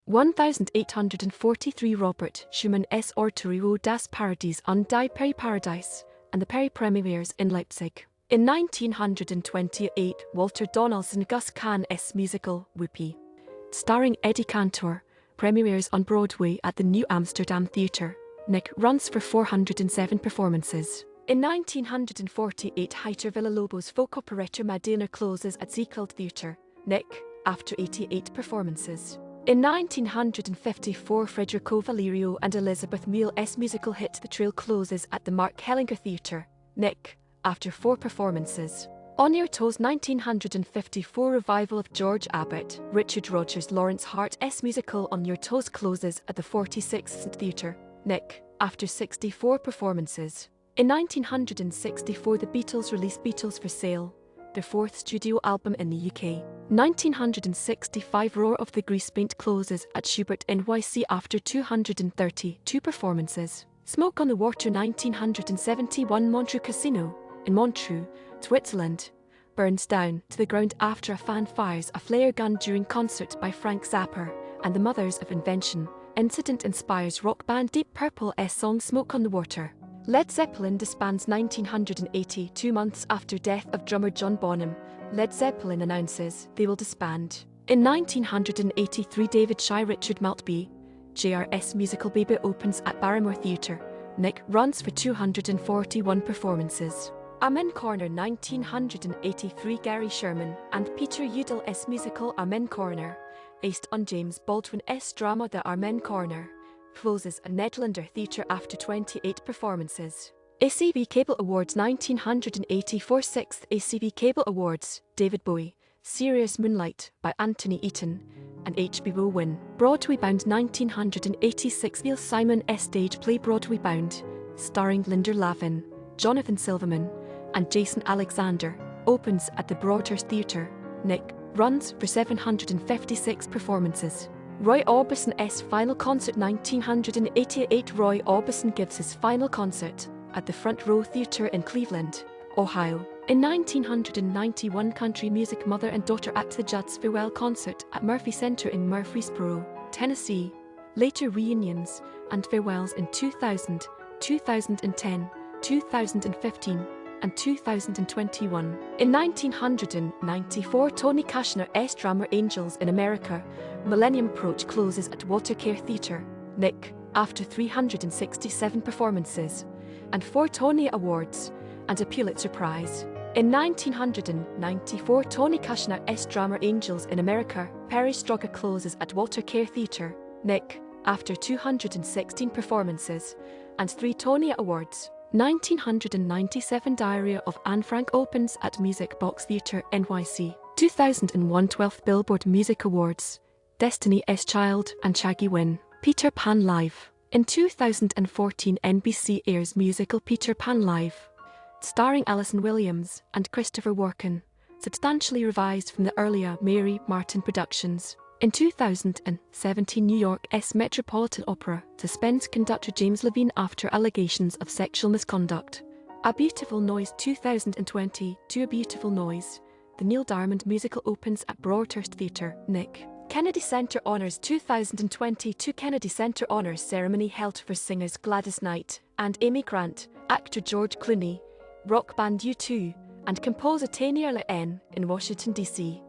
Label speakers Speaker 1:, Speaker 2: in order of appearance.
Speaker 1: 1843 Robert Schumann Oratorio das Paradies und die Paradise, and the Perry premieres in Leipzig. In 1928, Walter Donaldson Gus Kahn's musical, Whoopee, starring Eddie Cantor, premieres on Broadway at the New Amsterdam Theatre. Nick runs for 407 performances. In 1948, Heitor Villa-Lobos folk operetta Madonna closes at Ziegfeld Theater. Nick, after 88 performances. In 1954, Federico Valerio and Elizabeth Meal's musical hit The Trail closes at the Mark Hellinger Theatre. Nick, after 4 performances. On Your Toes 1954 Revival of George Abbott, Richard Rodgers Lorenz Hart's musical On Your Toes closes at the 46th Theatre. Nick, after 64 performances. In 1964 the Beatles released Beatles For Sale, their 4th studio album in the UK. 1965 Roar of the Grease Paint closes at Shubert NYC after 232 performances. Smoke on the Water 1971 Montreux Casino, in Montreux, Switzerland, burns down to the ground after a fan fires a flare gun during concert by Frank Zappa and the Mothers of Invention. Incident inspires rock band Deep Purple's song Smoke on the Water. Led Zeppelin disbands 1980, 2 months after death of drummer John Bonham. Led Zeppelin announces they will disband. In 1983 David Shire Richard Maltby, JR's musical Baby opens at Barrymore Theatre. Nick runs for 241 performances. Amen Corner 1983 Gary Sherman and Peter Udel's musical Amen Corner, based on James Baldwin's drama The Amen Corner, closes at Nederlander Theatre after 28 performances. ACV Cable Awards 1984 6th ACV Cable Awards, David Bowie, Serious Moonlight by Anthony Eaton and HBO win. Broadway Bound 1986 Neil Simon's stage play Broadway Bound, starring Linda Lavin, Jonathan Silverman and Jason Alexander, opens at the Broadhurst Theatre. Nick runs for 756 performances. Roy Orbison's final concert 1988 Roy Orbison gives his final concert at the Front Row Theatre in Cleveland, Ohio. In 1991 country music mother and daughter at the Judd's farewell concert at Murphy Center in Murfreesboro, Tennessee. Later reunions and farewells in 2000, 2010, 2015, and 2021. In 1994 Tony Kushner's drama Angels in America, Millennium Approach closes at Walter Kerr Theater. Nick, after 367 performances, and 4 Tony Awards, and a Pulitzer Prize. In 1994 Tony Kushner's drama Angels in America, Paris Stroga closes at Walter Kerr Theater. Nick, after 216 performances, and 3 Tony Awards. 1997 Diary of Anne Frank opens at Music Box Theatre NYC. 2001 12th Billboard Music Awards, Destiny's Child and Shaggy win. Peter Pan Live. In 2014 NBC airs musical Peter Pan Live, starring Alison Williams and Christopher Walken, substantially revised from the earlier Mary Martin productions. In 2017 New York's Metropolitan Opera suspends conductor James Levine after allegations of sexual misconduct. A Beautiful Noise 2020 To A Beautiful Noise, the Neil Diamond musical opens at Broadhurst Theatre. Nick. Kennedy Center Honors 2022 Kennedy Center Honors ceremony held for singers Gladys Knight and Amy Grant, actor George Clooney, rock band U2, and composer Tanya Lavin in Washington, D.C.